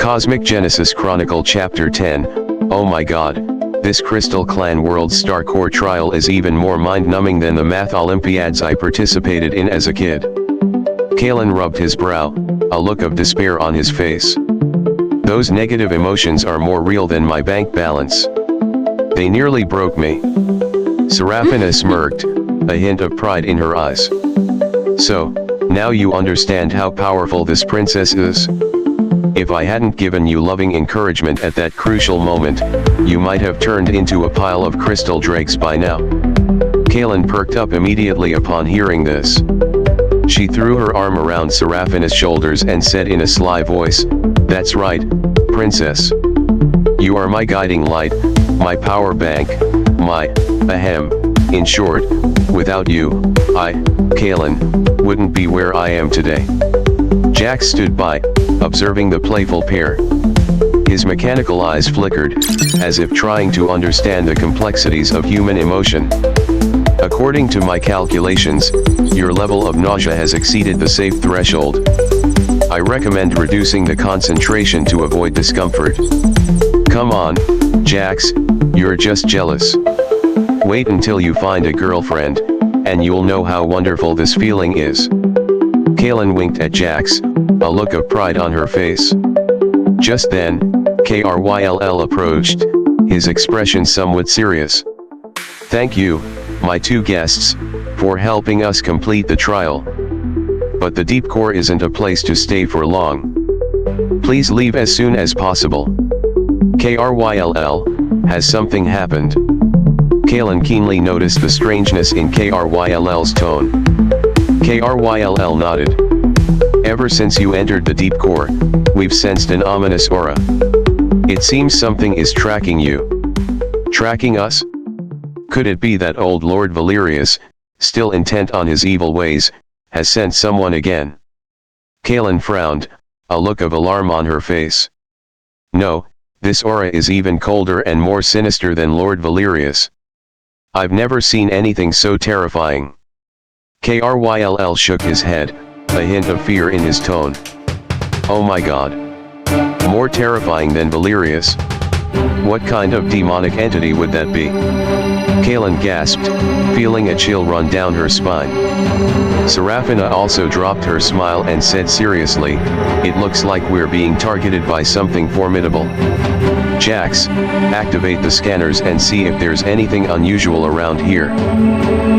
Cosmic Genesis Chronicle Chapter 10. Oh my god, this Crystal Clan World's Star Core trial is even more mind-numbing than the math Olympiads I participated in as a kid. Kalen rubbed his brow, a look of despair on his face. Those negative emotions are more real than my bank balance. They nearly broke me. Serafina smirked, a hint of pride in her eyes. So, now you understand how powerful this princess is? If I hadn't given you loving encouragement at that crucial moment, you might have turned into a pile of crystal dregs by now. Kalen perked up immediately upon hearing this. She threw her arm around Serafina's shoulders and said in a sly voice, "That's right, princess. You are my guiding light, my power bank, my ahem. In short, without you, I, Kalen, wouldn't be where I am today." Jax stood by, observing the playful pair. His mechanical eyes flickered, as if trying to understand the complexities of human emotion. "According to my calculations, your level of nausea has exceeded the safe threshold. I recommend reducing the concentration to avoid discomfort." "Come on, Jax, you're just jealous. Wait until you find a girlfriend, and you'll know how wonderful this feeling is." Kalen winked at Jax, a look of pride on her face. Just then, Cryll approached, his expression somewhat serious. "Thank you, my two guests, for helping us complete the trial. But the deep core isn't a place to stay for long. Please leave as soon as possible." "Cryll, has something happened?" Kalen keenly noticed the strangeness in Cryll's tone. Cryll nodded. "Ever since you entered the deep core, we've sensed an ominous aura. It seems something is tracking you." "Tracking us? Could it be that old Lord Valerius, still intent on his evil ways, has sent someone again?" Kalen frowned, a look of alarm on her face. "No, this aura is even colder and more sinister than Lord Valerius. I've never seen anything so terrifying." Cryll shook his head, a hint of fear in his tone. "Oh my god. More terrifying than Valerius? What kind of demonic entity would that be?" Kalen gasped, feeling a chill run down her spine. Serafina also dropped her smile and said seriously, "It looks like we're being targeted by something formidable. Jax, activate the scanners and see if there's anything unusual around here."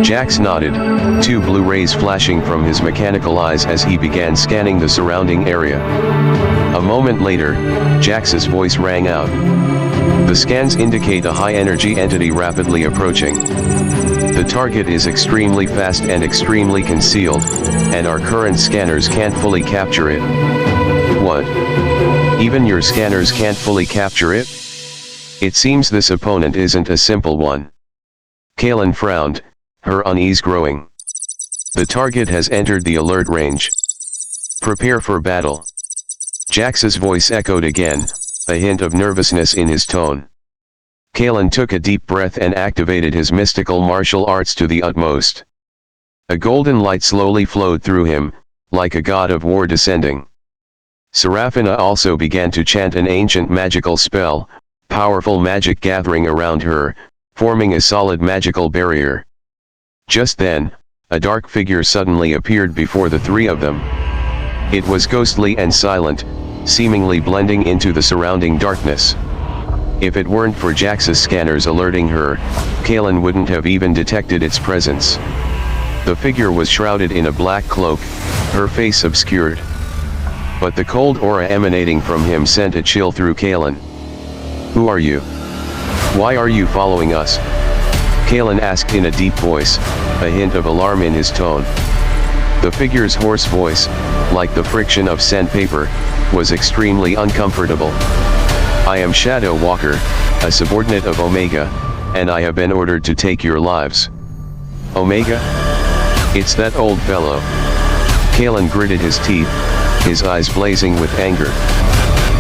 Jax nodded, two blue rays flashing from his mechanical eyes as he began scanning the surrounding area. A moment later, Jax's voice rang out. "The scans indicate a high-energy entity rapidly approaching. The target is extremely fast and extremely concealed, and our current scanners can't fully capture it." "What? Even your scanners can't fully capture it? It seems this opponent isn't a simple one." Kalen frowned, her unease growing. "The target has entered the alert range. Prepare for battle." Jax's voice echoed again, a hint of nervousness in his tone. Kalen took a deep breath and activated his mystical martial arts to the utmost. A golden light slowly flowed through him, like a god of war descending. Serafina also began to chant an ancient magical spell, powerful magic gathering around her, forming a solid magical barrier. Just then, a dark figure suddenly appeared before the three of them. It was ghostly and silent, seemingly blending into the surrounding darkness. If it weren't for Jax's scanners alerting her, Kalen wouldn't have even detected its presence. The figure was shrouded in a black cloak, her face obscured. But the cold aura emanating from him sent a chill through Kalen. "Who are you? Why are you following us?" Kalen asked in a deep voice, a hint of alarm in his tone. The figure's hoarse voice, like the friction of sandpaper, was extremely uncomfortable. "I am Shadow Walker, a subordinate of Omega, and I have been ordered to take your lives." "Omega? It's that old fellow." Kalen gritted his teeth, his eyes blazing with anger.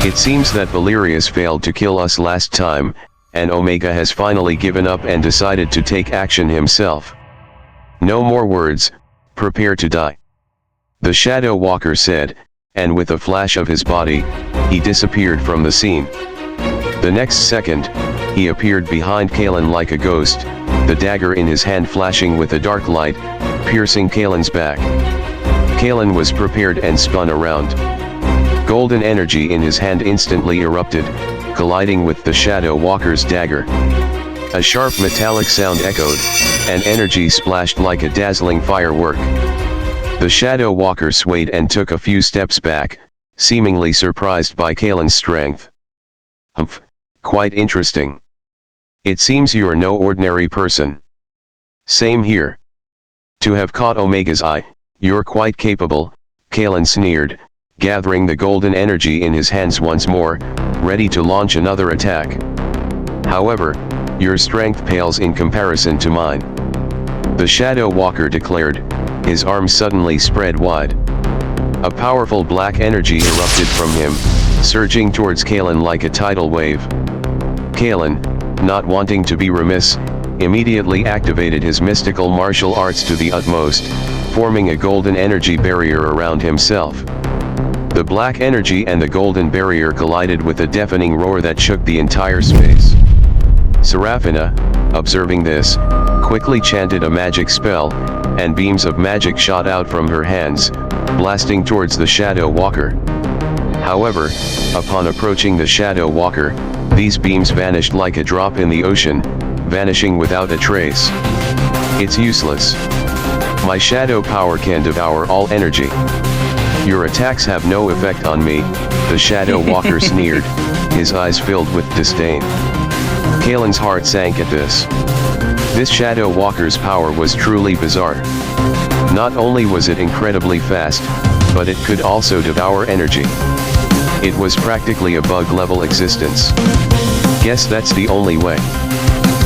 "It seems that Valerius failed to kill us last time, and Omega has finally given up and decided to take action himself. No more words, prepare to die." The Shadow Walker said, and with a flash of his body, he disappeared from the scene. The next second, he appeared behind Kalen like a ghost, the dagger in his hand flashing with a dark light, piercing Kalen's back. Kalen was prepared and spun around. Golden energy in his hand instantly erupted, colliding with the Shadow Walker's dagger. A sharp metallic sound echoed, and energy splashed like a dazzling firework. The Shadow Walker swayed and took a few steps back, seemingly surprised by Kalen's strength. Humph, quite interesting. It seems you're no ordinary person. Same here. To have caught Omega's eye, you're quite capable, Kalen sneered, gathering the golden energy in his hands once more, ready to launch another attack. However, your strength pales in comparison to mine. The Shadow Walker declared, his arms suddenly spread wide. A powerful black energy erupted from him, surging towards Kalen like a tidal wave. Kalen, not wanting to be remiss, immediately activated his mystical martial arts to the utmost, forming a golden energy barrier around himself. The black energy and the golden barrier collided with a deafening roar that shook the entire space. Serafina, observing this, quickly chanted a magic spell, and beams of magic shot out from her hands, blasting towards the Shadow Walker. However, upon approaching the Shadow Walker, these beams vanished like a drop in the ocean, vanishing without a trace. It's useless. My shadow power can devour all energy. Your attacks have no effect on me, the Shadow Walker sneered, his eyes filled with disdain. Kalen's heart sank at this. This Shadow Walker's power was truly bizarre. Not only was it incredibly fast, but it could also devour energy. It was practically a bug-level existence. Guess that's the only way.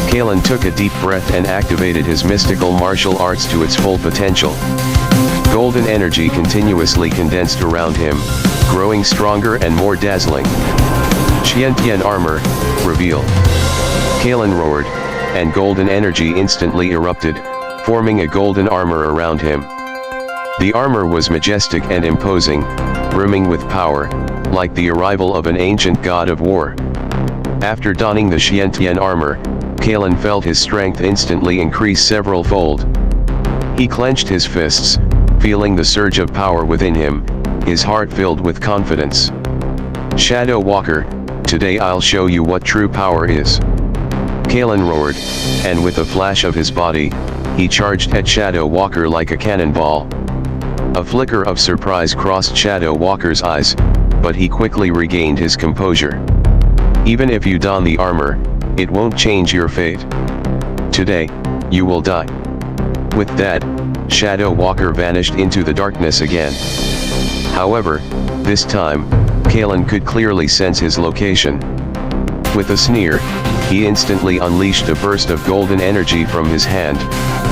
Kalen took a deep breath and activated his mystical martial arts to its full potential. Golden energy continuously condensed around him, growing stronger and more dazzling. Xiantian armor, reveal. Kalen roared, and golden energy instantly erupted, forming a golden armor around him. The armor was majestic and imposing, brimming with power, like the arrival of an ancient god of war. After donning the Xiantian armor, Kalen felt his strength instantly increase several-fold. He clenched his fists, feeling the surge of power within him, his heart filled with confidence. Shadow Walker, today I'll show you what true power is. Kalen roared, and with a flash of his body, he charged at Shadow Walker like a cannonball. A flicker of surprise crossed Shadow Walker's eyes, but he quickly regained his composure. Even if you don the armor, it won't change your fate. Today, you will die. With that, Shadow Walker vanished into the darkness again. However, this time, Kalen could clearly sense his location. With a sneer, he instantly unleashed a burst of golden energy from his hand,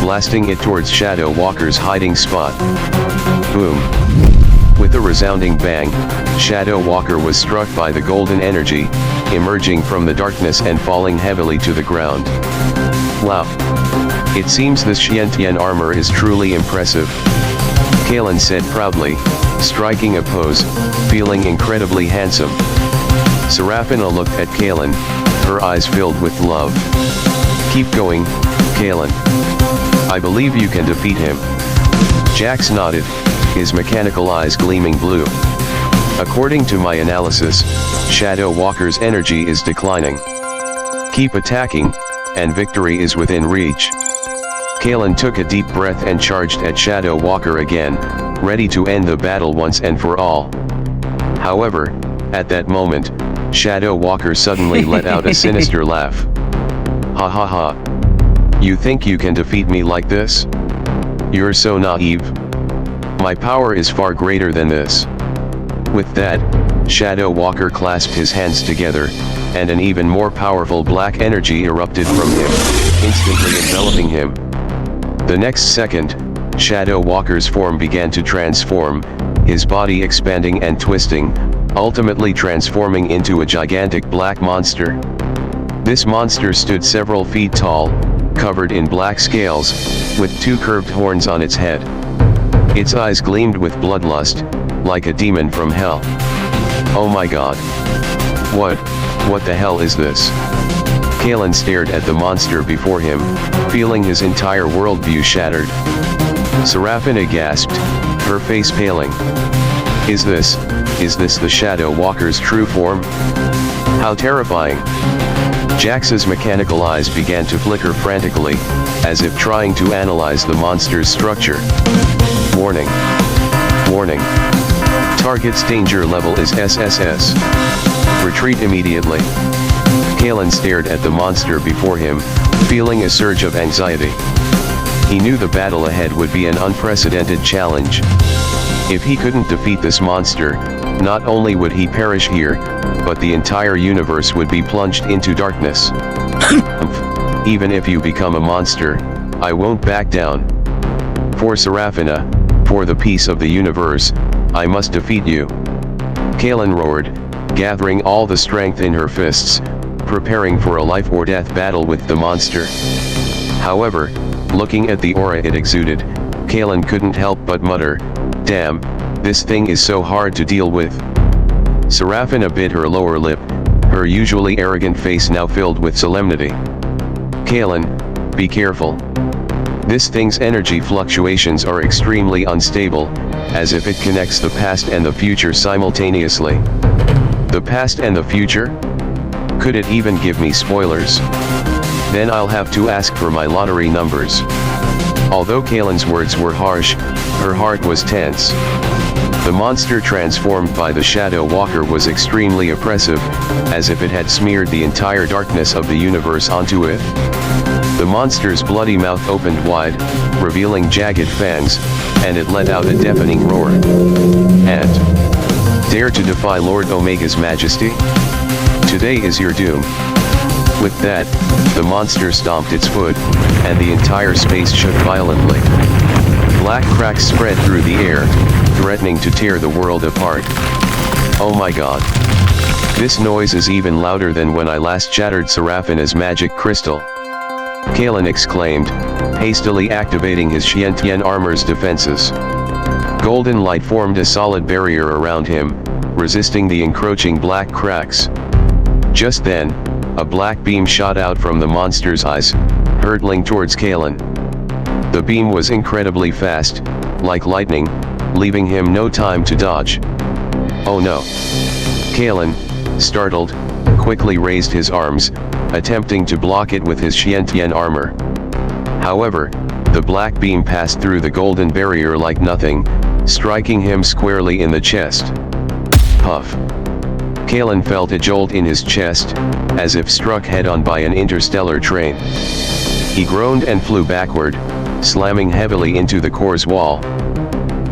blasting it towards Shadow Walker's hiding spot. Boom! With a resounding bang, Shadow Walker was struck by the golden energy, emerging from the darkness and falling heavily to the ground. Wow! It seems this Xiantian armor is truly impressive, Kalen said proudly, striking a pose, feeling incredibly handsome. Serafina looked at Kalen, her eyes filled with love. Keep going, Kalen. I believe you can defeat him. Jax nodded, his mechanical eyes gleaming blue. According to my analysis, Shadow Walker's energy is declining. Keep attacking, and victory is within reach. Kalen took a deep breath and charged at Shadow Walker again, ready to end the battle once and for all. However, at that moment, Shadow Walker suddenly let out a sinister laugh. Ha ha ha. You think you can defeat me like this? You're so naive. My power is far greater than this. With that, Shadow Walker clasped his hands together, and an even more powerful black energy erupted from him, instantly enveloping him. The next second, Shadow Walker's form began to transform, his body expanding and twisting, ultimately transforming into a gigantic black monster. This monster stood several feet tall, covered in black scales, with two curved horns on its head. Its eyes gleamed with bloodlust, like a demon from hell. Oh my god. What the hell is this? Kalen stared at the monster before him, feeling his entire worldview shattered. Serafina gasped, her face paling. Is this the Shadow Walker's true form? How terrifying. Jax's mechanical eyes began to flicker frantically, as if trying to analyze the monster's structure. Warning. Warning. Target's danger level is SSS. Retreat immediately. Kalen stared at the monster before him, feeling a surge of anxiety. He knew the battle ahead would be an unprecedented challenge. If he couldn't defeat this monster, not only would he perish here, but the entire universe would be plunged into darkness. Even if you become a monster, I won't back down. For Serafina, for the peace of the universe, I must defeat you. Kalen roared, gathering all the strength in her fists, preparing for a life or death battle with the monster. However, looking at the aura it exuded, Kalen couldn't help but mutter, "Damn, this thing is so hard to deal with." Serafina bit her lower lip, her usually arrogant face now filled with solemnity. "Kalen, be careful. This thing's energy fluctuations are extremely unstable, as if it connects the past and the future simultaneously." The past and the future? Could it even give me spoilers? Then I'll have to ask for my lottery numbers. Although Kalen's words were harsh, her heart was tense. The monster transformed by the Shadow Walker was extremely oppressive, as if it had smeared the entire darkness of the universe onto it. The monster's bloody mouth opened wide, revealing jagged fangs, and it let out a deafening roar. And dare to defy Lord Omega's majesty? Today is your doom. With that, the monster stomped its foot, and the entire space shook violently. Black cracks spread through the air, threatening to tear the world apart. Oh my god. This noise is even louder than when I last shattered Serafina's magic crystal. Kalen exclaimed, hastily activating his Xiantian armor's defenses. Golden light formed a solid barrier around him, resisting the encroaching black cracks. Just then, a black beam shot out from the monster's eyes, hurtling towards Kalen. The beam was incredibly fast, like lightning, leaving him no time to dodge. Oh no. Kalen, startled, quickly raised his arms, attempting to block it with his Xiantian armor. However, the black beam passed through the golden barrier like nothing, striking him squarely in the chest. Puff. Kalen felt a jolt in his chest, as if struck head-on by an interstellar train. He groaned and flew backward, slamming heavily into the core's wall.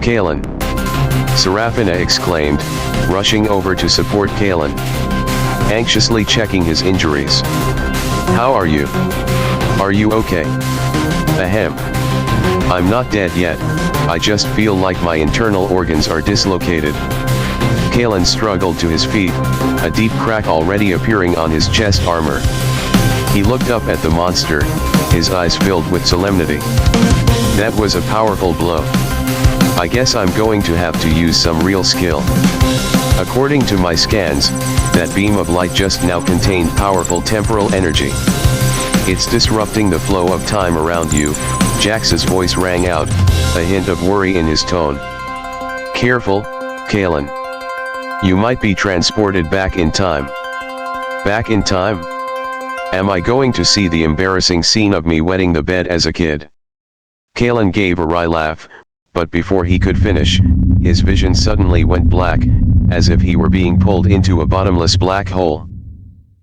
Kalen! Serafina exclaimed, rushing over to support Kalen, anxiously checking his injuries. How are you? Are you okay? Ahem. I'm not dead yet, I just feel like my internal organs are dislocated. Kalen struggled to his feet, a deep crack already appearing on his chest armor. He looked up at the monster, his eyes filled with solemnity. That was a powerful blow. I guess I'm going to have to use some real skill. According to my scans, that beam of light just now contained powerful temporal energy. It's disrupting the flow of time around you, Jax's voice rang out, a hint of worry in his tone. Careful, Kalen. You might be transported back in time. Back in time? Am I going to see the embarrassing scene of me wetting the bed as a kid? Kalen gave a wry laugh, but before he could finish, his vision suddenly went black, as if he were being pulled into a bottomless black hole.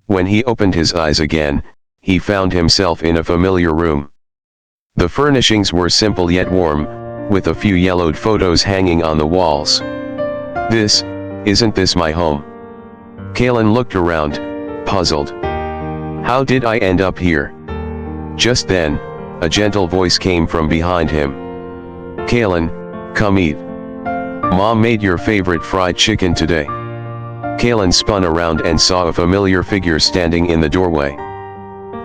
When he opened his eyes again, he found himself in a familiar room. The furnishings were simple yet warm, with a few yellowed photos hanging on the walls. Isn't this my home? Kalen looked around, puzzled. How did I end up here? Just then, a gentle voice came from behind him. Kalen, come eat. Mom made your favorite fried chicken today. Kalen spun around and saw a familiar figure standing in the doorway.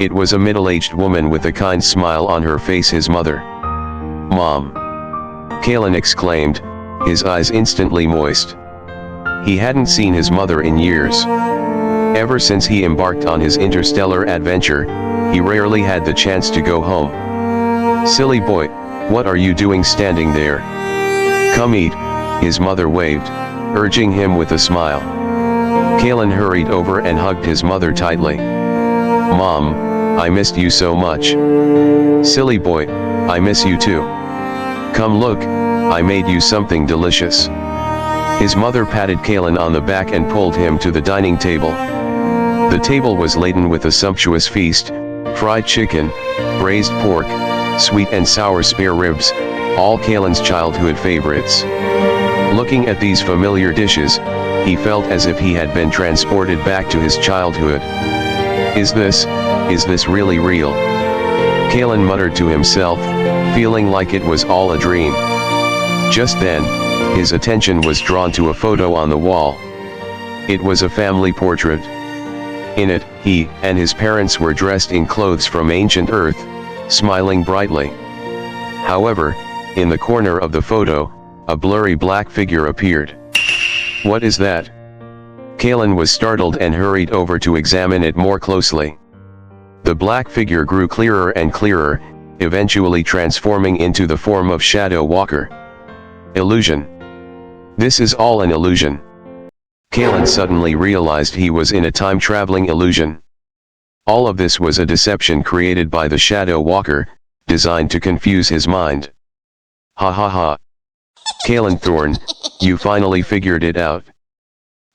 It was a middle-aged woman with a kind smile on her face, his mother. Mom! Kalen exclaimed, his eyes instantly moist. He hadn't seen his mother in years. Ever since he embarked on his interstellar adventure, he rarely had the chance to go home. "Silly boy, what are you doing standing there? Come eat," his mother waved, urging him with a smile. Kalen hurried over and hugged his mother tightly. "Mom, I missed you so much." "Silly boy, I miss you too. Come look, I made you something delicious." His mother patted Kalen on the back and pulled him to the dining table. The table was laden with a sumptuous feast: fried chicken, braised pork, sweet and sour spare ribs, all Kalen's childhood favorites. Looking at these familiar dishes, he felt as if he had been transported back to his childhood. Is this really real?" Kalen muttered to himself, feeling like it was all a dream. Just then, his attention was drawn to a photo on the wall. It was a family portrait. In it, he and his parents were dressed in clothes from ancient Earth, smiling brightly. However, in the corner of the photo, a blurry black figure appeared. "What is that?" Kalen was startled and hurried over to examine it more closely. The black figure grew clearer and clearer, eventually transforming into the form of Shadow Walker. Illusion. This is all an illusion. Kalen suddenly realized he was in a time-traveling illusion. All of this was a deception created by the Shadow Walker, designed to confuse his mind. "Ha ha ha. Kalen Thorne, you finally figured it out."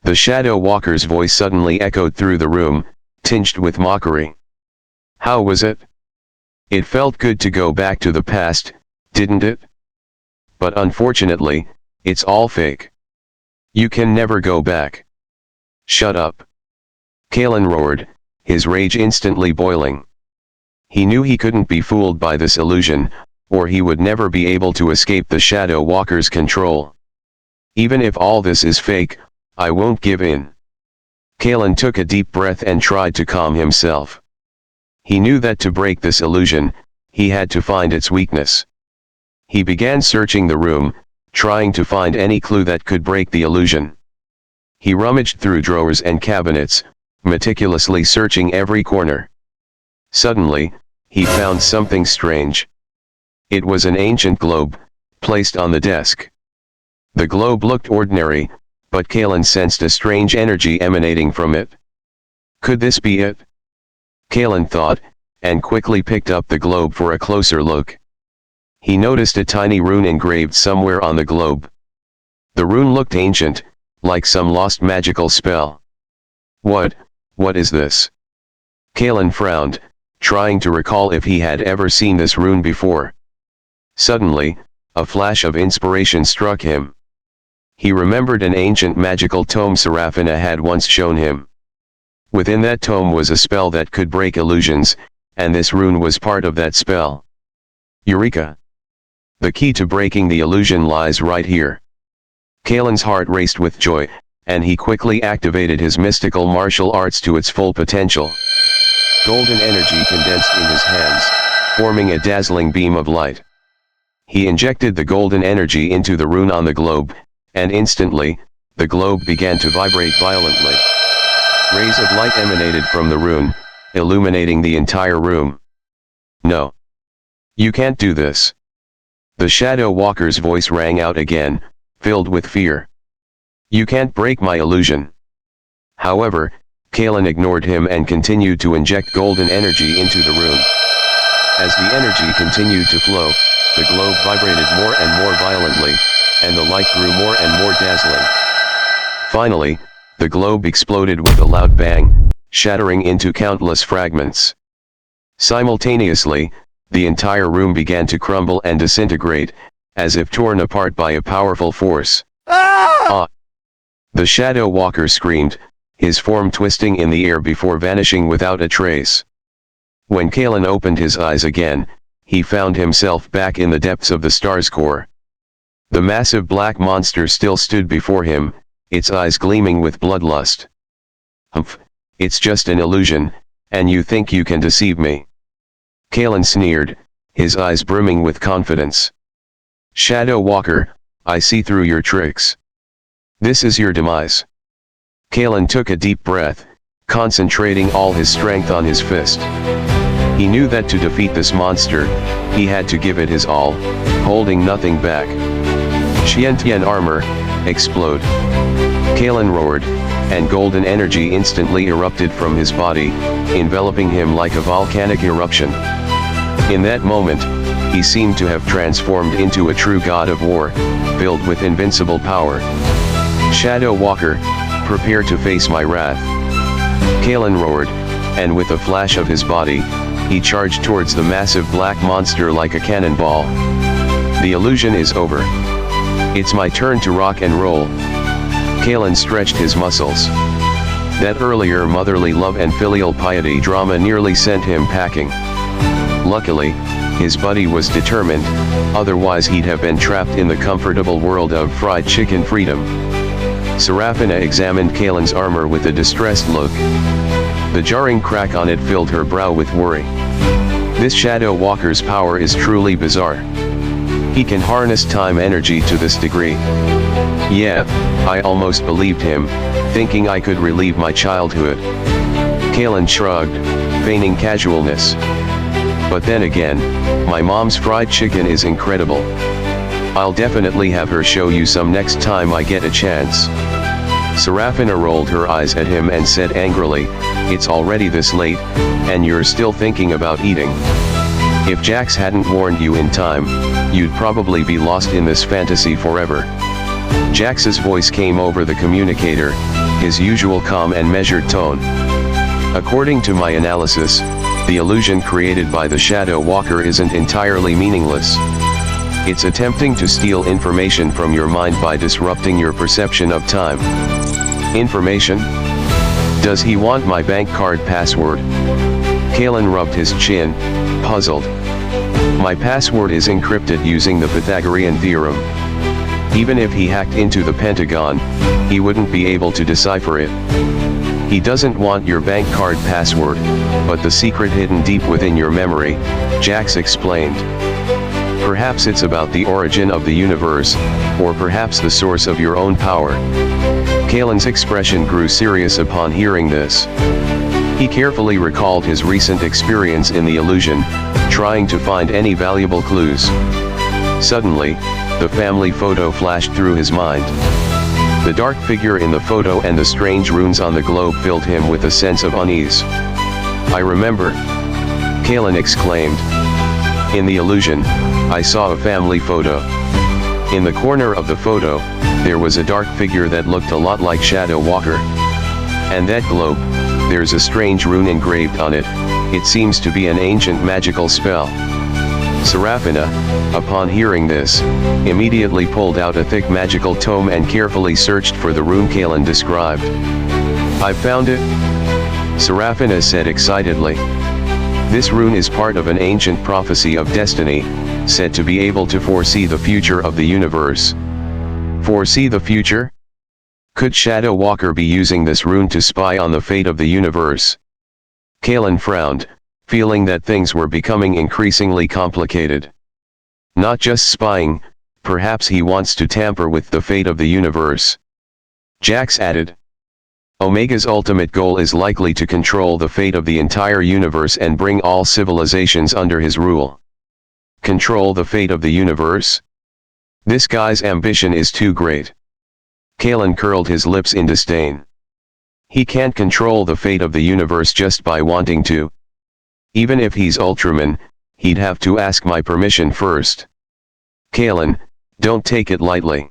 The Shadow Walker's voice suddenly echoed through the room, tinged with mockery. "How was it? It felt good to go back to the past, didn't it? But unfortunately, it's all fake. You can never go back." "Shut up." Kalen roared, his rage instantly boiling. He knew he couldn't be fooled by this illusion, or he would never be able to escape the Shadow Walker's control. "Even if all this is fake, I won't give in." Kalen took a deep breath and tried to calm himself. He knew that to break this illusion, he had to find its weakness. He began searching the room, trying to find any clue that could break the illusion. He rummaged through drawers and cabinets, meticulously searching every corner. Suddenly, he found something strange. It was an ancient globe, placed on the desk. The globe looked ordinary, but Kalen sensed a strange energy emanating from it. Could this be it? Kalen thought, and quickly picked up the globe for a closer look. He noticed a tiny rune engraved somewhere on the globe. The rune looked ancient, like some lost magical spell. What is this?" Kalen frowned, trying to recall if he had ever seen this rune before. Suddenly, a flash of inspiration struck him. He remembered an ancient magical tome Serafina had once shown him. Within that tome was a spell that could break illusions, and this rune was part of that spell. Eureka! The key to breaking the illusion lies right here. Kalen's heart raced with joy, and he quickly activated his mystical martial arts to its full potential. Golden energy condensed in his hands, forming a dazzling beam of light. He injected the golden energy into the rune on the globe, and instantly, the globe began to vibrate violently. Rays of light emanated from the rune, illuminating the entire room. "No. You can't do this." The Shadow Walker's voice rang out again, filled with fear. "You can't break my illusion." However, Kalen ignored him and continued to inject golden energy into the room. As the energy continued to flow, the globe vibrated more and more violently, and the light grew more and more dazzling. Finally, the globe exploded with a loud bang, shattering into countless fragments. Simultaneously, the entire room began to crumble and disintegrate, as if torn apart by a powerful force. "Ah!" The Shadow Walker screamed, his form twisting in the air before vanishing without a trace. When Kalen opened his eyes again, he found himself back in the depths of the star's core. The massive black monster still stood before him, its eyes gleaming with bloodlust. "Humph, it's just an illusion, and you think you can deceive me?" Kalen sneered, his eyes brimming with confidence. "Shadow Walker, I see through your tricks. This is your demise. Kalen took a deep breath, concentrating all his strength on his fist. He knew that to defeat this monster, he had to give it his all, holding nothing back. Xiantian armor, explode. Kalen roared, and golden energy instantly erupted from his body, enveloping him like a volcanic eruption. In that moment, he seemed to have transformed into a true god of war, filled with invincible power. Shadow Walker, prepare to face my wrath. Kalen roared, and with a flash of his body, he charged towards the massive black monster like a cannonball. The illusion is over. It's my turn to rock and roll. Kalen stretched his muscles. That earlier motherly love and filial piety drama nearly sent him packing. Luckily, his buddy was determined, otherwise he'd have been trapped in the comfortable world of fried chicken freedom. Serafina examined Kalen's armor with a distressed look. The jarring crack on it filled her brow with worry. This Shadow Walker's power is truly bizarre. He can harness time energy to this degree. Yeah, I almost believed him, thinking I could relieve my childhood. Kalen shrugged, feigning casualness. But then again, my mom's fried chicken is incredible. I'll definitely have her show you some next time I get a chance. Serafina rolled her eyes at him and said angrily, it's already this late, and you're still thinking about eating. If Jax hadn't warned you in time, you'd probably be lost in this fantasy forever. Jax's voice came over the communicator, his usual calm and measured tone. According to my analysis, the illusion created by the Shadow Walker isn't entirely meaningless. It's attempting to steal information from your mind by disrupting your perception of time. Information? Does he want my bank card password? Kalen rubbed his chin, puzzled. My password is encrypted using the Pythagorean theorem. Even if he hacked into the Pentagon, he wouldn't be able to decipher it. He doesn't want your bank card password, but the secret hidden deep within your memory, Jax explained. Perhaps it's about the origin of the universe, or perhaps the source of your own power. Kalen's expression grew serious upon hearing this. He carefully recalled his recent experience in the illusion, trying to find any valuable clues. Suddenly, the family photo flashed through his mind. The dark figure in the photo and the strange runes on the globe filled him with a sense of unease. I remember, Kalen exclaimed. In the illusion, I saw a family photo. In the corner of the photo, there was a dark figure that looked a lot like Shadow Walker. And that globe, there's a strange rune engraved on it. It seems to be an ancient magical spell. Serafina, upon hearing this, immediately pulled out a thick magical tome and carefully searched for the rune Kalen described. I found it, Serafina said excitedly. This rune is part of an ancient prophecy of destiny, said to be able to foresee the future of the universe. Foresee the future? Could Shadow Walker be using this rune to spy on the fate of the universe? Kalen frowned, feeling that things were becoming increasingly complicated. Not just spying, perhaps he wants to tamper with the fate of the universe. Jax added. Omega's ultimate goal is likely to control the fate of the entire universe and bring all civilizations under his rule. Control the fate of the universe? This guy's ambition is too great. Kalen curled his lips in disdain. He can't control the fate of the universe just by wanting to. Even if he's Ultraman, he'd have to ask my permission first. Kalen, don't take it lightly.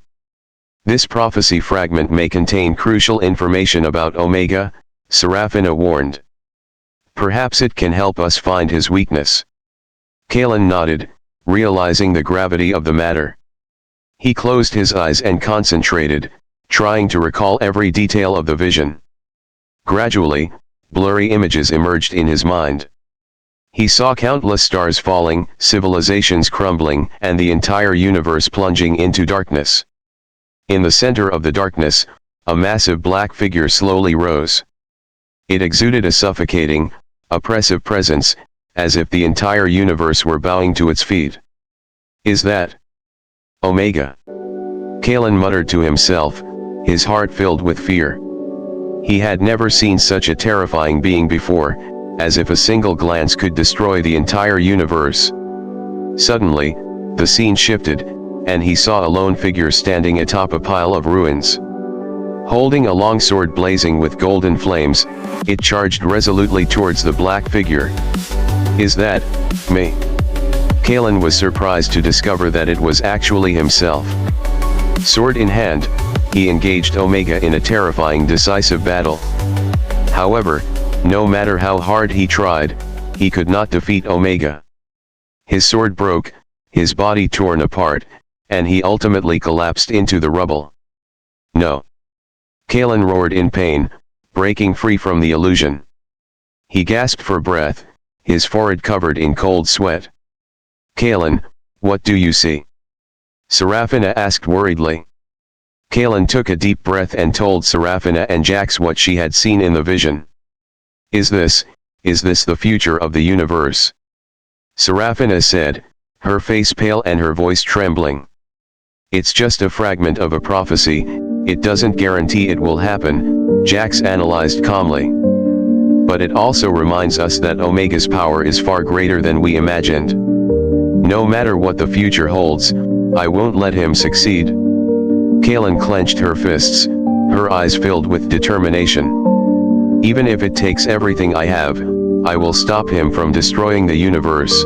This prophecy fragment may contain crucial information about Omega, Serafina warned. Perhaps it can help us find his weakness. Kalen nodded, realizing the gravity of the matter. He closed his eyes and concentrated, trying to recall every detail of the vision. Gradually, blurry images emerged in his mind. He saw countless stars falling, civilizations crumbling, and the entire universe plunging into darkness. In the center of the darkness, a massive black figure slowly rose. It exuded a suffocating, oppressive presence, as if the entire universe were bowing to its feet. Is that Omega? Kalen muttered to himself, his heart filled with fear. He had never seen such a terrifying being before, as if a single glance could destroy the entire universe. Suddenly, the scene shifted, and he saw a lone figure standing atop a pile of ruins. Holding a long sword blazing with golden flames, it charged resolutely towards the black figure. "Is that me?" Kalen was surprised to discover that it was actually himself. Sword in hand, he engaged Omega in a terrifying decisive battle. However, no matter how hard he tried, he could not defeat Omega. His sword broke, his body torn apart, and he ultimately collapsed into the rubble. "No!" Kalen roared in pain, breaking free from the illusion. He gasped for breath, his forehead covered in cold sweat. "Kalen, what do you see?" Serafina asked worriedly. Kalen took a deep breath and told Serafina and Jax what she had seen in the vision. Is this the future of the universe?" Serafina said, her face pale and her voice trembling. "It's just a fragment of a prophecy, it doesn't guarantee it will happen," Jax analyzed calmly. "But it also reminds us that Omega's power is far greater than we imagined. No matter what the future holds, I won't let him succeed." Kalen clenched her fists, her eyes filled with determination. "Even if it takes everything I have, I will stop him from destroying the universe."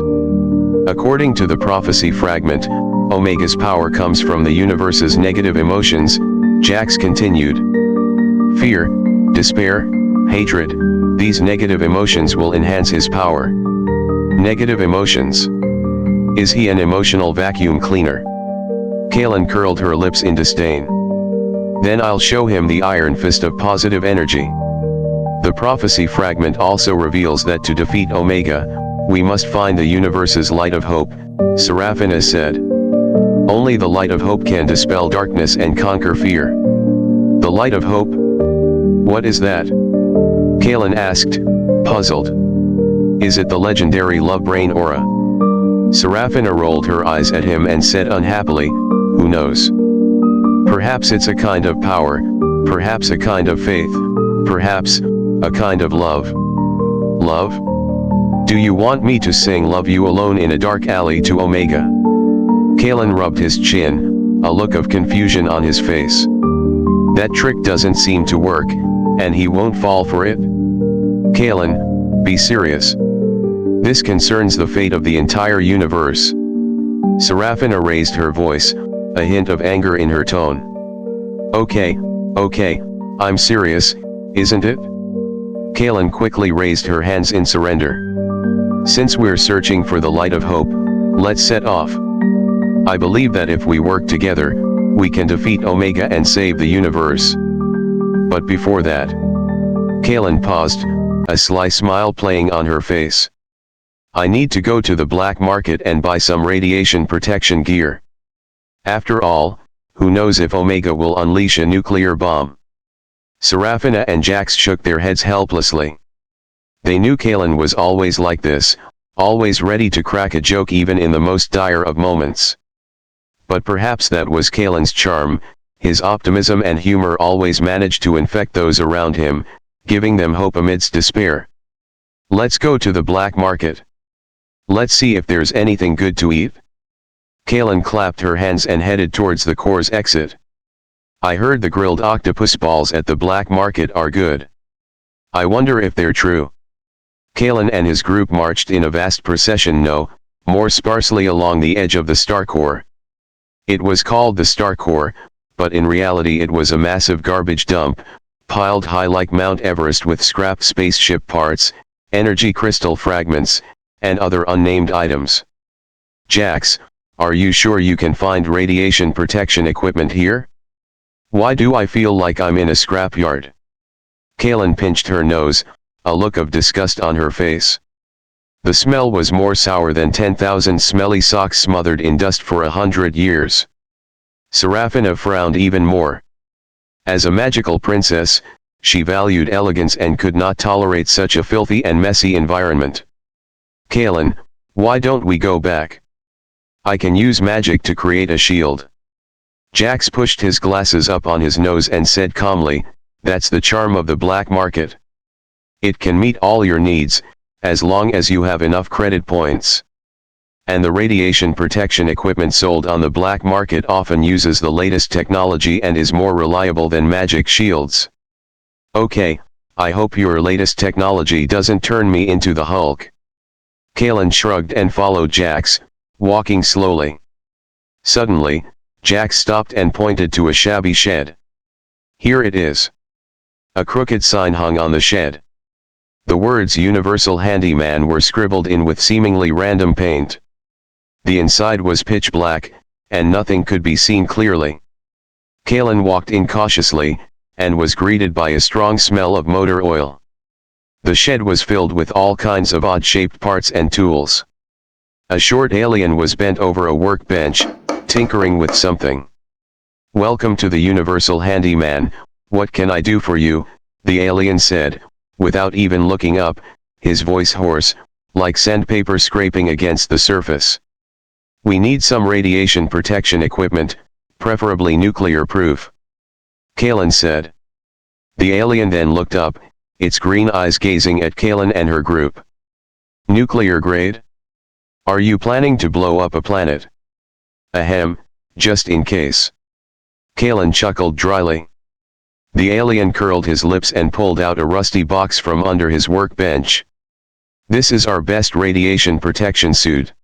According to the prophecy fragment, Omega's power comes from the universe's negative emotions, Jax continued. "Fear, despair, hatred, these negative emotions will enhance his power." Negative emotions? Is he an emotional vacuum cleaner? Kalen curled her lips in disdain. "Then I'll show him the iron fist of positive energy." The prophecy fragment also reveals that to defeat Omega, we must find the universe's light of hope, Serafina said. "Only the light of hope can dispel darkness and conquer fear." "The light of hope? What is that?" Kalen asked, puzzled. "Is it the legendary love brain aura?" Serafina rolled her eyes at him and said unhappily, "Who knows? Perhaps it's a kind of power, perhaps a kind of faith, perhaps a kind of love." "Love? Do you want me to sing Love You Alone in a Dark Alley to Omega?" Kalen rubbed his chin, a look of confusion on his face. "That trick doesn't seem to work, and he won't fall for it." "Kalen, be serious. This concerns the fate of the entire universe." Serafina raised her voice, a hint of anger in her tone. Okay, I'm serious, isn't it?" Kalen quickly raised her hands in surrender. "Since we're searching for the light of hope, let's set off. I believe that if we work together, we can defeat Omega and save the universe. But before that..." Kalen paused, a sly smile playing on her face. "I need to go to the black market and buy some radiation protection gear. After all, who knows if Omega will unleash a nuclear bomb?" Serafina and Jax shook their heads helplessly. They knew Kalen was always like this, always ready to crack a joke even in the most dire of moments. But perhaps that was Kalen's charm, his optimism and humor always managed to infect those around him, giving them hope amidst despair. "Let's go to the black market. Let's see if there's anything good to eat." Kalen clapped her hands and headed towards the core's exit. "I heard the grilled octopus balls at the black market are good. I wonder if they're true." Kalen and his group marched in a vast procession more sparsely along the edge of the star core. It was called the star core, but in reality it was a massive garbage dump, piled high like Mount Everest with scrap spaceship parts, energy crystal fragments, and other unnamed items. "Jax, are you sure you can find radiation protection equipment here? Why do I feel like I'm in a scrapyard?" Kalen pinched her nose, a look of disgust on her face. The smell was more sour than 10,000 smelly socks smothered in dust for 100 years. Serafina frowned even more. As a magical princess, she valued elegance and could not tolerate such a filthy and messy environment. "Kalen, why don't we go back? I can use magic to create a shield." Jax pushed his glasses up on his nose and said calmly, "That's the charm of the black market. It can meet all your needs, as long as you have enough credit points. And the radiation protection equipment sold on the black market often uses the latest technology and is more reliable than magic shields. Okay, I hope your latest technology doesn't turn me into the Hulk." Kalen shrugged and followed Jax, walking slowly. Suddenly, Jax stopped and pointed to a shabby shed. "Here it is." A crooked sign hung on the shed. The words "Universal Handyman" were scribbled in with seemingly random paint. The inside was pitch black, and nothing could be seen clearly. Kalen walked in cautiously, and was greeted by a strong smell of motor oil. The shed was filled with all kinds of odd-shaped parts and tools. A short alien was bent over a workbench, tinkering with something. "Welcome to the Universal Handyman, what can I do for you?" the alien said, without even looking up, his voice hoarse, like sandpaper scraping against the surface. "We need some radiation protection equipment, preferably nuclear-proof," Kalen said. The alien then looked up, its green eyes gazing at Kalen and her group. "Nuclear grade? Are you planning to blow up a planet?" "Ahem, just in case." Kalen chuckled dryly. The alien curled his lips and pulled out a rusty box from under his workbench. "This is our best radiation protection suit.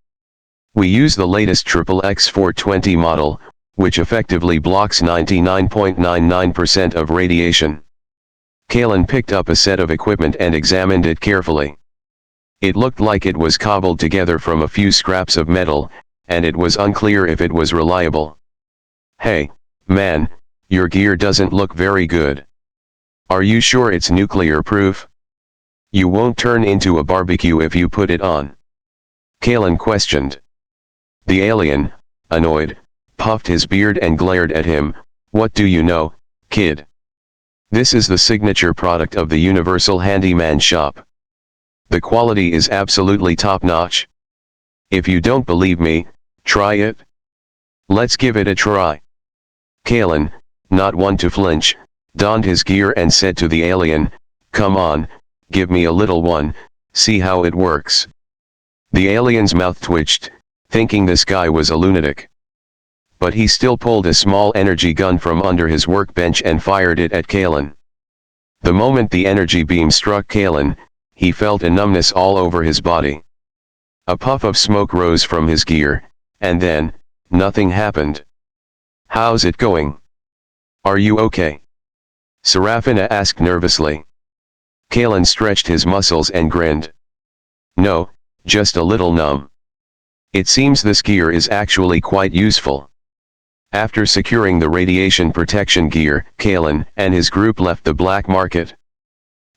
We use the latest XXX420 model, which effectively blocks 99.99% of radiation." Kalen picked up a set of equipment and examined it carefully. It looked like it was cobbled together from a few scraps of metal, and it was unclear if it was reliable. "Hey, man, your gear doesn't look very good. Are you sure it's nuclear-proof? You won't turn into a barbecue if you put it on?" Kalen questioned. The alien, annoyed, puffed his beard and glared at him. "What do you know, kid? This is the signature product of the Universal Handyman shop. The quality is absolutely top-notch. If you don't believe me, try it. Let's give it a try." Kalen, not one to flinch, donned his gear and said to the alien, "Come on, give me a little one, see how it works." The alien's mouth twitched, thinking this guy was a lunatic. But he still pulled a small energy gun from under his workbench and fired it at Kalen. The moment the energy beam struck Kalen, he felt a numbness all over his body. A puff of smoke rose from his gear, and then, nothing happened. "How's it going? Are you okay?" Serafina asked nervously. Kalen stretched his muscles and grinned. "No, just a little numb. It seems this gear is actually quite useful." After securing the radiation protection gear, Kalen and his group left the black market.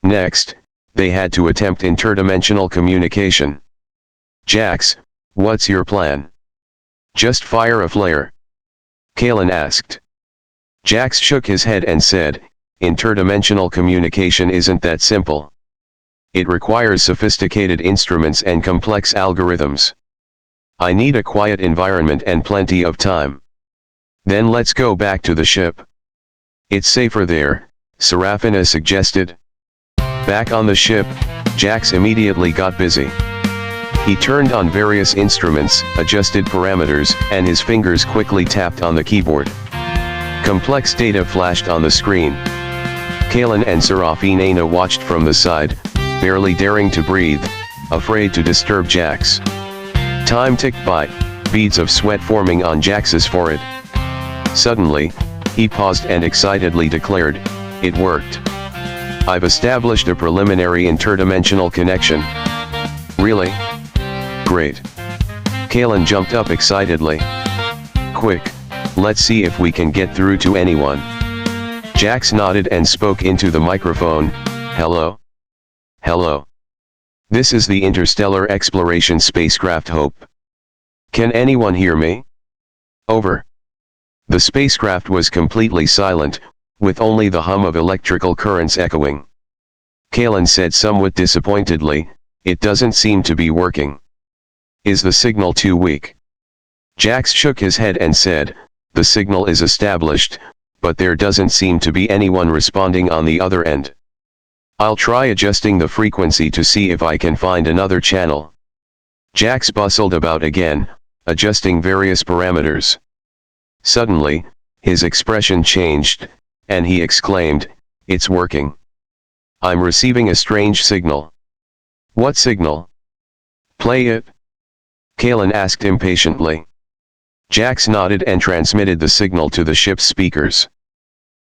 Next, they had to attempt interdimensional communication. "Jax, what's your plan?" "Just fire a flare," Kalen asked. Jax shook his head and said, "Interdimensional communication isn't that simple. It requires sophisticated instruments and complex algorithms. I need a quiet environment and plenty of time. Then let's go back to the ship." "It's safer there," Serafina suggested. Back on the ship, Jax immediately got busy. He turned on various instruments, adjusted parameters, and his fingers quickly tapped on the keyboard. Complex data flashed on the screen. Kalen and Serafina watched from the side, barely daring to breathe, afraid to disturb Jax. Time ticked by, beads of sweat forming on Jax's forehead. Suddenly, he paused and excitedly declared, "It worked. I've established a preliminary interdimensional connection." "Really? Great." Kalen jumped up excitedly. "Quick, let's see if we can get through to anyone." Jax nodded and spoke into the microphone, "Hello? Hello. This is the interstellar exploration spacecraft Hope. Can anyone hear me? Over." The spacecraft was completely silent, with only the hum of electrical currents echoing. Kalen said somewhat disappointedly, "It doesn't seem to be working. Is the signal too weak?" Jax shook his head and said, the signal is established, but there doesn't seem to be anyone responding on the other end. I'll try adjusting the frequency to see if I can find another channel. Jax bustled about again, adjusting various parameters. Suddenly, his expression changed, and he exclaimed, "It's working. I'm receiving a strange signal." "What signal?" "Play it," Kalen asked impatiently. Jax nodded and transmitted the signal to the ship's speakers.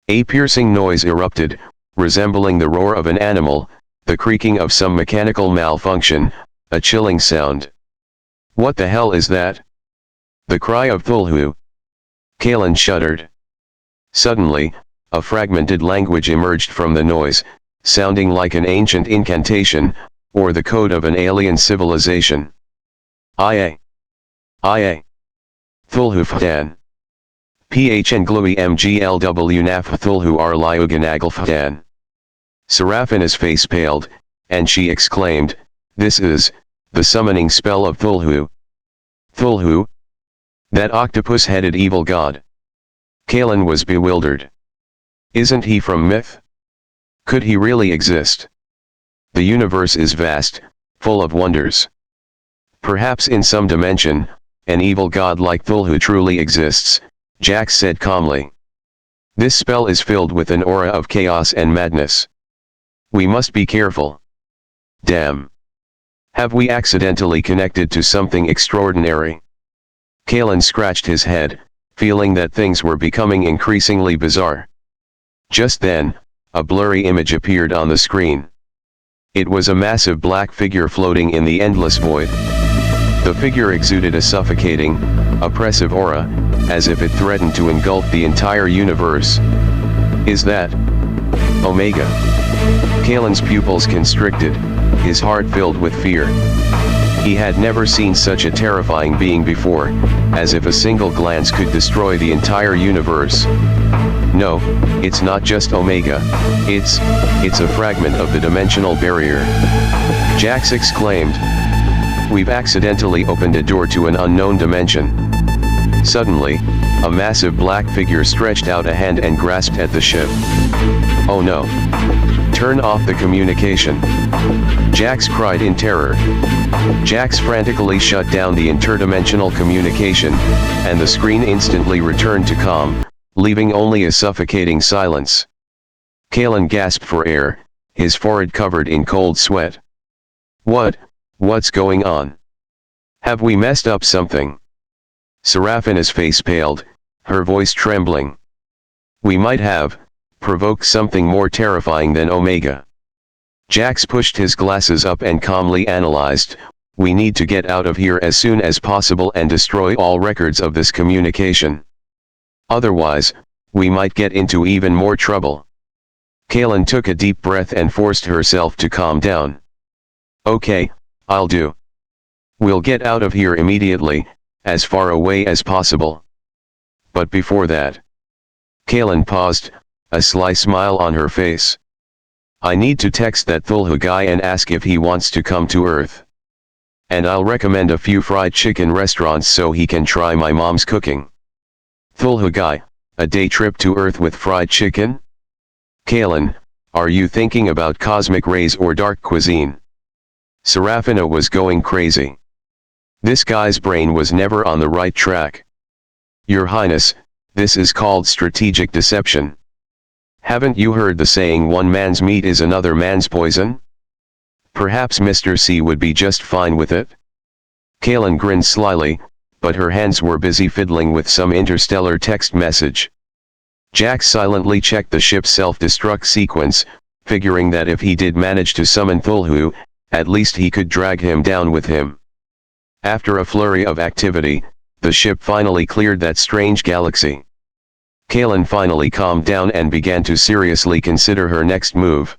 A piercing noise erupted, resembling the roar of an animal, the creaking of some mechanical malfunction, a chilling sound. "What the hell is that?" "The cry of Thulhu." Kalen shuddered. Suddenly, a fragmented language emerged from the noise, sounding like an ancient incantation, or the code of an alien civilization. "Ia. Ia. Thulhu Fdan. Phn Glui Mglw Naf Thulhu Arliuganagal Fdan." Seraphina's face paled, and she exclaimed, "This is the summoning spell of Thulhu." "Thulhu? That octopus-headed evil god?" Kalen was bewildered. "Isn't he from myth? Could he really exist? The universe is vast, full of wonders. Perhaps in some dimension, an evil god like Thulhu truly exists," Jax said calmly. "This spell is filled with an aura of chaos and madness. We must be careful. Damn. Have we accidentally connected to something extraordinary?" Kalen scratched his head, feeling that things were becoming increasingly bizarre. Just then, a blurry image appeared on the screen. It was a massive black figure floating in the endless void. The figure exuded a suffocating, oppressive aura, as if it threatened to engulf the entire universe. "Is that Omega?" Kalen's pupils constricted, his heart filled with fear. He had never seen such a terrifying being before, as if a single glance could destroy the entire universe. "No, it's not just Omega, it's a fragment of the dimensional barrier," Jax exclaimed. "We've accidentally opened a door to an unknown dimension." Suddenly, a massive black figure stretched out a hand and grasped at the ship. "Oh no! Turn off the communication!" Jax cried in terror. Jax frantically shut down the interdimensional communication, and the screen instantly returned to calm, leaving only a suffocating silence. Kalen gasped for air, his forehead covered in cold sweat. What's going on? Have we messed up something?" Seraphina's face paled, her voice trembling. "We might have provoked something more terrifying than Omega." Jax pushed his glasses up and calmly analyzed, "We need to get out of here as soon as possible and destroy all records of this communication. Otherwise, we might get into even more trouble." Kalen took a deep breath and forced herself to calm down. "Okay, I'll do. We'll get out of here immediately, as far away as possible. But before that..." Kalen paused, a sly smile on her face. "I need to text that Thulhu guy and ask if he wants to come to Earth. And I'll recommend a few fried chicken restaurants so he can try my mom's cooking." "Thulhu guy, a day trip to Earth with fried chicken? Kalen, are you thinking about cosmic rays or dark cuisine?" Seraphina was going crazy. This guy's brain was never on the right track. "Your Highness, this is called strategic deception. Haven't you heard the saying, one man's meat is another man's poison? Perhaps Mr. C would be just fine with it?" Kalen grinned slyly, but her hands were busy fiddling with some interstellar text message. Jax silently checked the ship's self-destruct sequence, figuring that if he did manage to summon Thulhu, at least he could drag him down with him. After a flurry of activity, the ship finally cleared that strange galaxy. Kalen finally calmed down and began to seriously consider her next move.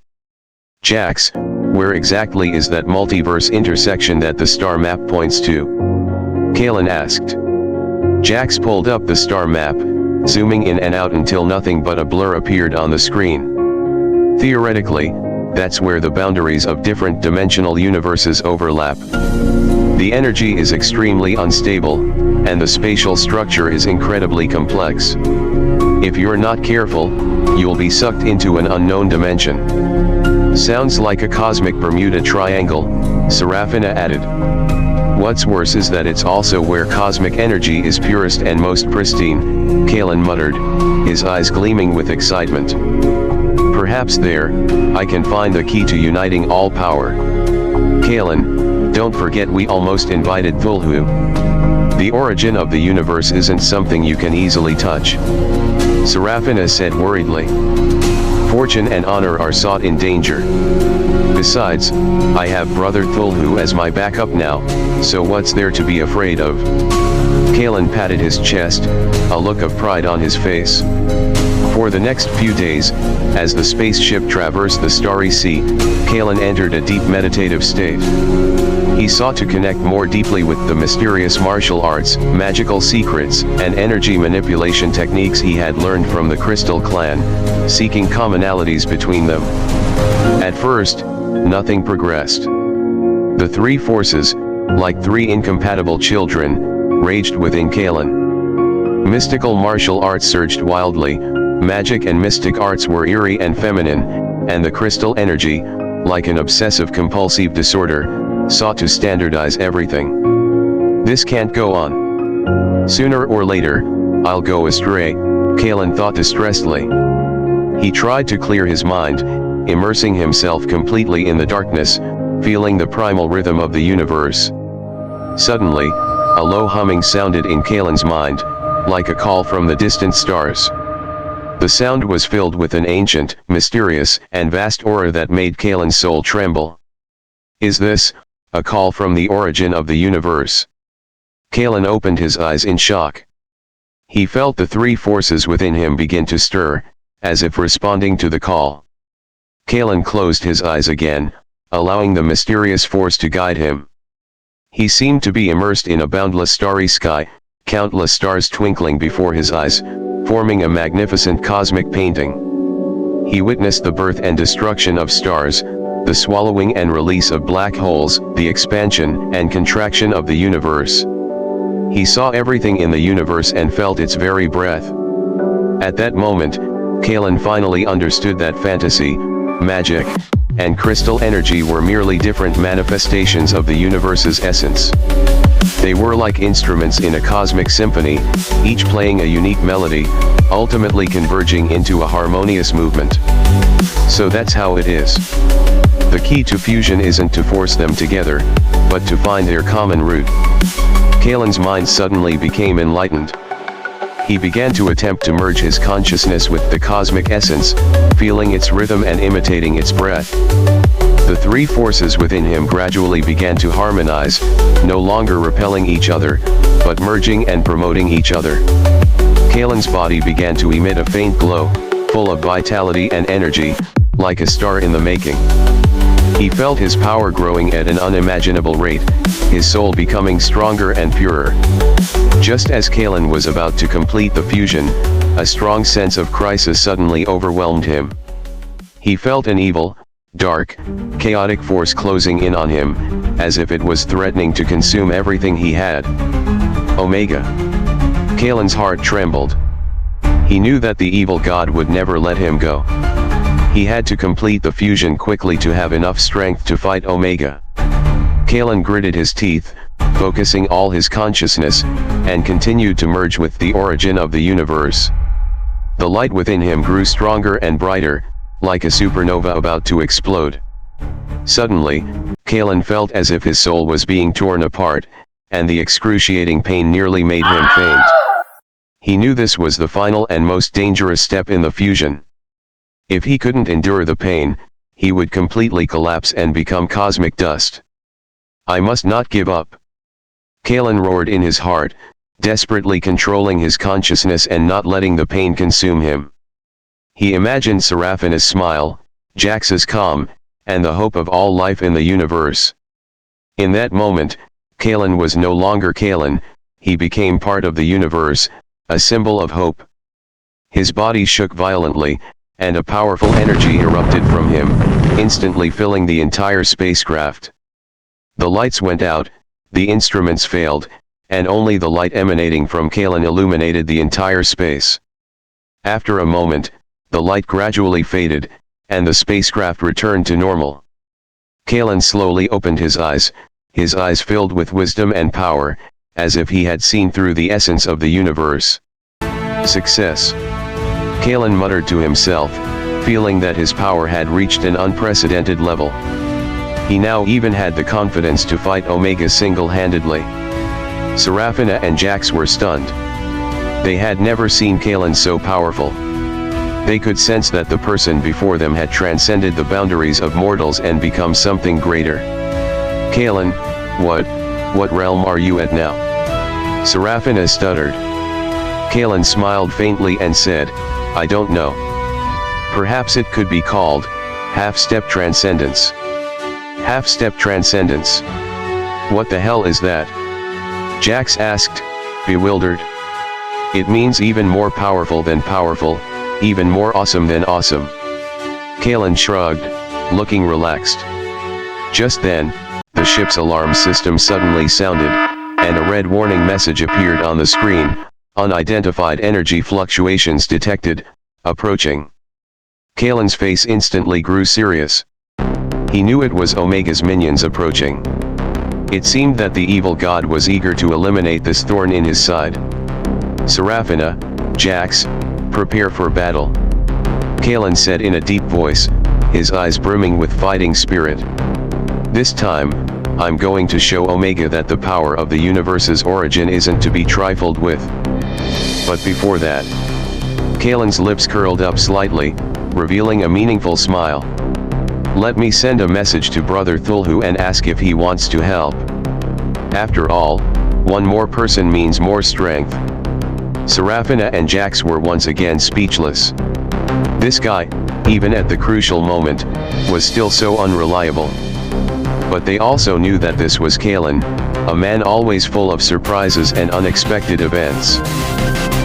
"Jax, where exactly is that multiverse intersection that the star map points to?" Kalen asked. Jax pulled up the star map, zooming in and out until nothing but a blur appeared on the screen. "Theoretically, that's where the boundaries of different dimensional universes overlap. The energy is extremely unstable, and the spatial structure is incredibly complex. If you're not careful, you'll be sucked into an unknown dimension. Sounds like a cosmic Bermuda Triangle, Serafina added. What's worse is that it's also where cosmic energy is purest and most pristine, Kalen muttered, his eyes gleaming with excitement. Perhaps there, I can find the key to uniting all power. Kalen, don't forget we almost invited Thulhu. The origin of the universe isn't something you can easily touch. Serafina said worriedly. Fortune and honor are sought in danger. Besides, I have Brother Thulhu as my backup now, so what's there to be afraid of? Kalen patted his chest, a look of pride on his face. For the next few days, as the spaceship traversed the starry sea, Kalen entered a deep meditative state. He sought to connect more deeply with the mysterious martial arts, magical secrets, and energy manipulation techniques he had learned from the Crystal Clan, seeking commonalities between them. At first, nothing progressed. The three forces, like three incompatible children, raged within Kalen. Mystical martial arts surged wildly, magic and mystic arts were eerie and feminine, and the crystal energy, like an obsessive-compulsive disorder, sought to standardize everything. This can't go on. Sooner or later, I'll go astray, Kalen thought distressedly. He tried to clear his mind, immersing himself completely in the darkness, feeling the primal rhythm of the universe. Suddenly, a low humming sounded in Kalen's mind, like a call from the distant stars. The sound was filled with an ancient, mysterious, and vast aura that made Kalen's soul tremble. Is this a call from the origin of the universe? Kalen opened his eyes in shock. He felt the three forces within him begin to stir, as if responding to the call. Kalen closed his eyes again, allowing the mysterious force to guide him. He seemed to be immersed in a boundless starry sky, countless stars twinkling before his eyes, forming a magnificent cosmic painting. He witnessed the birth and destruction of stars, the swallowing and release of black holes, the expansion and contraction of the universe. He saw everything in the universe and felt its very breath. At that moment, Kalen finally understood that fantasy, magic, and crystal energy were merely different manifestations of the universe's essence. They were like instruments in a cosmic symphony, each playing a unique melody, ultimately converging into a harmonious movement. So that's how it is. The key to fusion isn't to force them together, but to find their common root. Kalen's mind suddenly became enlightened. He began to attempt to merge his consciousness with the cosmic essence, feeling its rhythm and imitating its breath. The three forces within him gradually began to harmonize, no longer repelling each other, but merging and promoting each other. Kalen's body began to emit a faint glow, full of vitality and energy, like a star in the making. He felt his power growing at an unimaginable rate, his soul becoming stronger and purer. Just as Kalen was about to complete the fusion, a strong sense of crisis suddenly overwhelmed him. He felt an evil, dark, chaotic force closing in on him, as if it was threatening to consume everything he had. Omega. Kalen's heart trembled. He knew that the evil god would never let him go. He had to complete the fusion quickly to have enough strength to fight Omega. Kalen gritted his teeth, focusing all his consciousness, and continued to merge with the origin of the universe. The light within him grew stronger and brighter, like a supernova about to explode. Suddenly, Kalen felt as if his soul was being torn apart, and the excruciating pain nearly made him faint. He knew this was the final and most dangerous step in the fusion. If he couldn't endure the pain, he would completely collapse and become cosmic dust. I must not give up. Kalen roared in his heart, desperately controlling his consciousness and not letting the pain consume him. He imagined Serafina's smile, Jax's calm, and the hope of all life in the universe. In that moment, Kalen was no longer Kalen, he became part of the universe, a symbol of hope. His body shook violently, and a powerful energy erupted from him, instantly filling the entire spacecraft. The lights went out, the instruments failed, and only the light emanating from Kalen illuminated the entire space. After a moment, the light gradually faded, and the spacecraft returned to normal. Kalen slowly opened his eyes filled with wisdom and power, as if he had seen through the essence of the universe. Success. Kalen muttered to himself, feeling that his power had reached an unprecedented level. He now even had the confidence to fight Omega single-handedly. Serafina and Jax were stunned. They had never seen Kalen so powerful. They could sense that the person before them had transcended the boundaries of mortals and become something greater. Kalen, what realm are you at now? Serafina stuttered. Kalen smiled faintly and said, I don't know. Perhaps it could be called half-step transcendence. Half-step transcendence. What the hell is that? Jax asked, bewildered. It means even more powerful than powerful, even more awesome than awesome. Kalen shrugged, looking relaxed. Just then, the ship's alarm system suddenly sounded, and a red warning message appeared on the screen, unidentified energy fluctuations detected, approaching. Kalen's face instantly grew serious. He knew it was Omega's minions approaching. It seemed that the evil god was eager to eliminate this thorn in his side. Serafina, Jax, prepare for battle. Kalen said in a deep voice, his eyes brimming with fighting spirit. This time, I'm going to show Omega that the power of the universe's origin isn't to be trifled with. But before that, Kalen's lips curled up slightly, revealing a meaningful smile. Let me send a message to Brother Thulhu and ask if he wants to help. After all, one more person means more strength. Serafina and Jax were once again speechless. This guy, even at the crucial moment, was still so unreliable. But they also knew that this was Kalen, a man always full of surprises and unexpected events.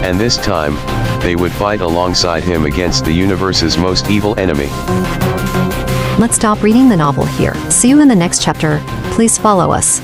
And this time, they would fight alongside him against the universe's most evil enemy. Let's stop reading the novel here. See you in the next chapter. Please follow us.